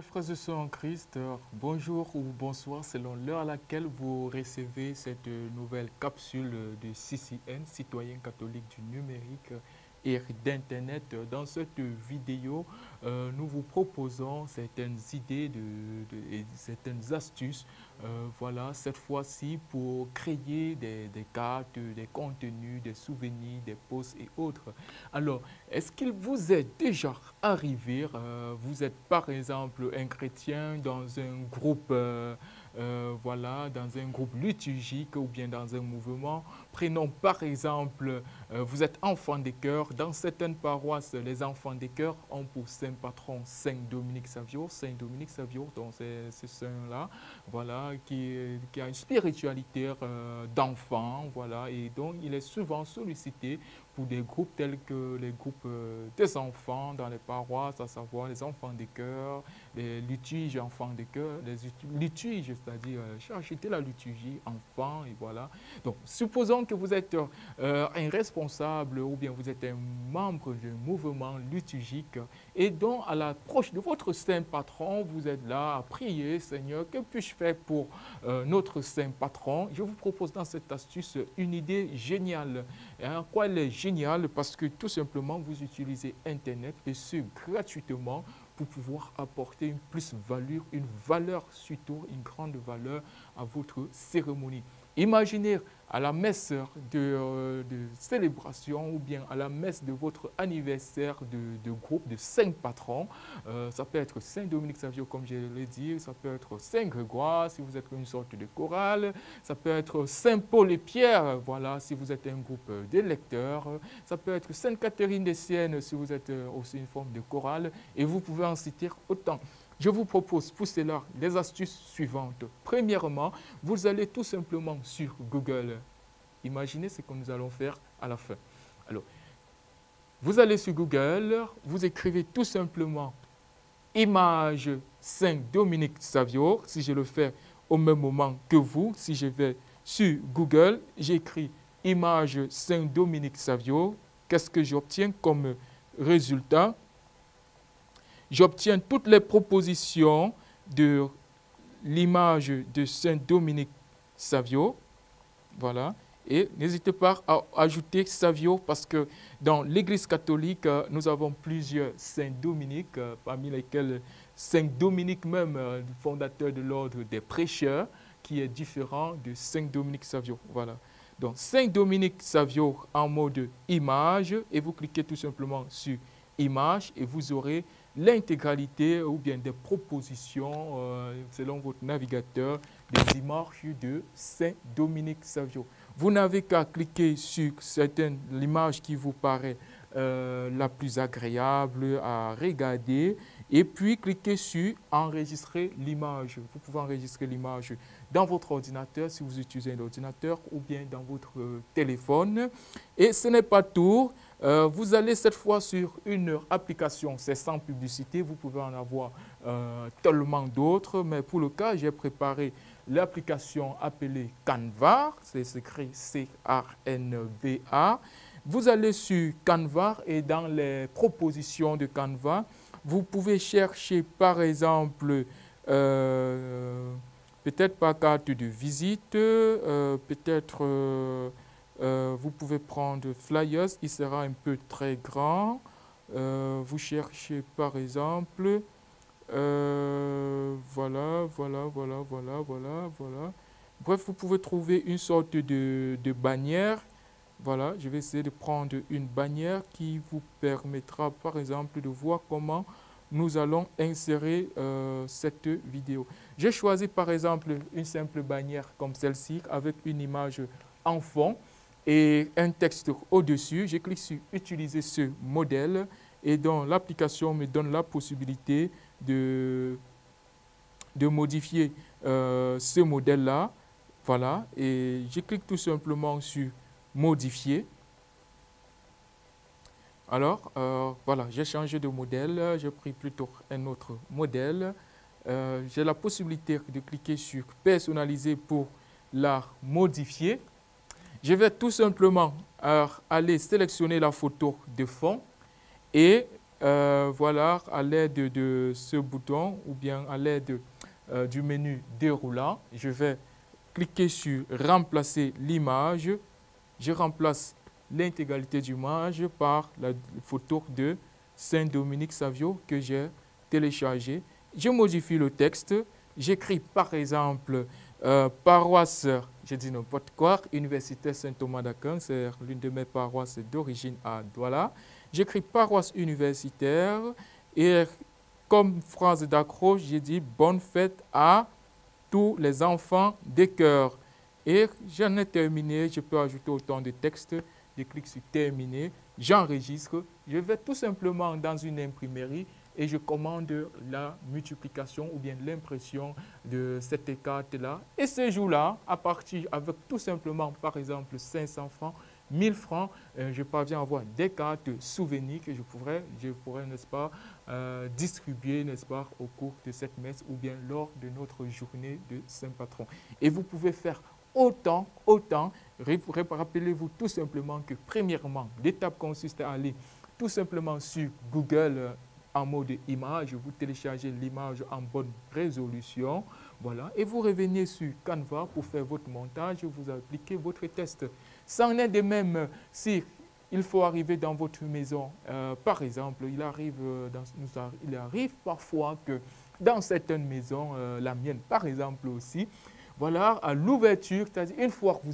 frères et sœurs en Christ, bonjour ou bonsoir selon l'heure à laquelle vous recevez cette nouvelle capsule de CCN, Citoyen catholique du numérique et d'Internet. Dans cette vidéo, nous vous proposons certaines idées et certaines astuces, voilà, cette fois-ci pour créer des cartes, des contenus, des souvenirs, des posts et autres. Alors, est-ce qu'il vous est déjà arrivé, vous êtes par exemple un chrétien dans un groupe, voilà, dans un groupe liturgique ou bien dans un mouvement. Prenons par exemple, vous êtes enfant des chœurs. Dans certaines paroisses, les enfants des chœurs ont pour saint patron Saint Dominique Savio. Saint Dominique Savio, donc c'est ce saint-là, voilà, qui a une spiritualité d'enfant, voilà, et donc il est souvent sollicité pour des groupes tels que les groupes des enfants dans les paroisses, à savoir les enfants des chœurs, les litiges enfants des chœurs, les litiges, c'est-à-dire chargés de la liturgie enfants, et voilà. Donc, supposons que vous êtes un responsable ou bien vous êtes un membre d'un mouvement liturgique et donc à l'approche de votre saint patron, vous êtes là à prier, Seigneur, que puis-je faire pour notre saint patron? Je vous propose dans cette astuce une idée géniale. En quoi elle est géniale? Parce que tout simplement, vous utilisez Internet et ce gratuitement pour pouvoir apporter une plus-value, une valeur surtout, une grande valeur à votre cérémonie. Imaginez à la messe de célébration ou bien à la messe de votre anniversaire de groupe de 5 patrons. Ça peut être Saint Dominique Savio, comme je l'ai dit, ça peut être Saint Grégoire, si vous êtes une sorte de chorale, ça peut être Saint Paul et Pierre, voilà, si vous êtes un groupe de lecteurs, ça peut être Sainte Catherine des Siennes, si vous êtes aussi une forme de chorale, et vous pouvez en citer autant. Je vous propose pour cela les astuces suivantes. Premièrement, vous allez tout simplement sur Google. Imaginez ce que nous allons faire à la fin. Alors, vous allez sur Google, vous écrivez tout simplement image Saint Dominique Savio. Si je le fais au même moment que vous, si je vais sur Google, j'écris image Saint Dominique Savio. Qu'est-ce que j'obtiens comme résultat? J'obtiens toutes les propositions de l'image de Saint Dominique Savio. Voilà. Et n'hésitez pas à ajouter Savio parce que dans l'Église catholique, nous avons plusieurs Saint Dominique, parmi lesquels Saint Dominique même, fondateur de l'ordre des prêcheurs, qui est différent de Saint Dominique Savio. Voilà. Donc Saint Dominique Savio en mode image et vous cliquez tout simplement sur image et vous aurez l'intégralité ou bien des propositions selon votre navigateur des images de Saint Dominique Savio. Vous n'avez qu'à cliquer sur l'image qui vous paraît la plus agréable à regarder et puis cliquez sur enregistrer l'image. Vous pouvez enregistrer l'image dans votre ordinateur si vous utilisez un ordinateur ou bien dans votre téléphone. Et ce n'est pas tout. Vous allez cette fois sur une application, c'est sans publicité, vous pouvez en avoir tellement d'autres, mais pour le cas, j'ai préparé l'application appelée Canva, c'est écrit C-A-N-V-A. Vous allez sur Canva et dans les propositions de Canva, vous pouvez chercher par exemple, peut-être par carte de visite, peut-être... vous pouvez prendre Flyers, il sera un peu très grand. Vous cherchez par exemple, voilà. Bref, vous pouvez trouver une sorte de bannière. Voilà, je vais essayer de prendre une bannière qui vous permettra par exemple de voir comment nous allons insérer cette vidéo. J'ai choisi par exemple une simple bannière comme celle-ci avec une image en fond et un texte au-dessus. Je clique sur utiliser ce modèle et donc l'application me donne la possibilité de modifier ce modèle-là. Voilà, et je clique tout simplement sur modifier. Alors, voilà, j'ai changé de modèle, j'ai pris plutôt un autre modèle. J'ai la possibilité de cliquer sur personnaliser pour la modifier. Je vais tout simplement aller sélectionner la photo de fond et voilà, à l'aide de ce bouton ou bien à l'aide du menu déroulant, je vais cliquer sur remplacer l'image. Je remplace l'intégralité de l'image par la photo de Saint-Dominique Savio que j'ai téléchargée. Je modifie le texte. J'écris par exemple paroisse, je dis n'importe quoi, Université Saint-Thomas d'Aquin, c'est l'une de mes paroisses d'origine à Douala. J'écris paroisse universitaire et comme phrase d'accroche, j'ai dit bonne fête à tous les enfants des cœurs. Et j'en ai terminé, je peux ajouter autant de texte, je clique sur terminer, j'enregistre, je vais tout simplement dans une imprimerie et je commande la multiplication ou bien l'impression de cette carte-là. Et ce jour-là, à partir avec tout simplement, par exemple, 500 francs, 1000 francs, je parviens à avoir des cartes souvenirs que je pourrais n'est-ce pas, distribuer, n'est-ce pas, au cours de cette messe ou bien lors de notre journée de Saint-Patron. Et vous pouvez faire autant. Rappelez-vous tout simplement que premièrement, l'étape consiste à aller tout simplement sur Google en mode image, vous téléchargez l'image en bonne résolution, voilà, et vous revenez sur Canva pour faire votre montage, vous appliquez votre test. Ça en est de même si il faut arriver dans votre maison. Par exemple, il arrive parfois que dans certaines maisons, la mienne par exemple aussi, voilà, à l'ouverture, c'est-à-dire une fois que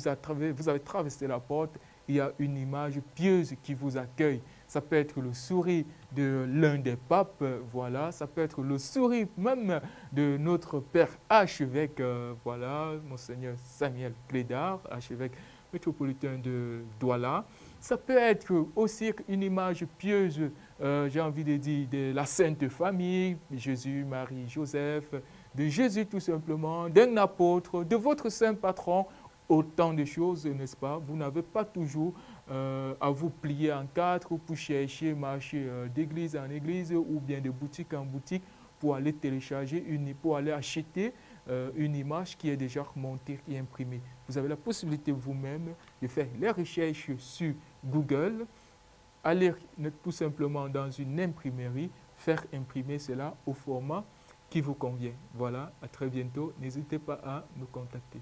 vous avez traversé la porte, il y a une image pieuse qui vous accueille. Ça peut être le sourire de l'un des papes, voilà. Ça peut être le sourire même de notre père archevêque, voilà, Monseigneur Samuel Clédard, archevêque métropolitain de Douala. Ça peut être aussi une image pieuse, j'ai envie de dire, de la Sainte Famille, Jésus, Marie, Joseph, de Jésus tout simplement, d'un apôtre, de votre saint patron. Autant de choses, n'est-ce pas? Vous n'avez pas toujours à vous plier en quatre pour chercher, marcher d'église en église ou bien de boutique en boutique pour aller télécharger, pour aller acheter une image qui est déjà montée et imprimée. Vous avez la possibilité vous-même de faire les recherches sur Google, aller tout simplement dans une imprimerie, faire imprimer cela au format qui vous convient. Voilà, à très bientôt. N'hésitez pas à nous contacter.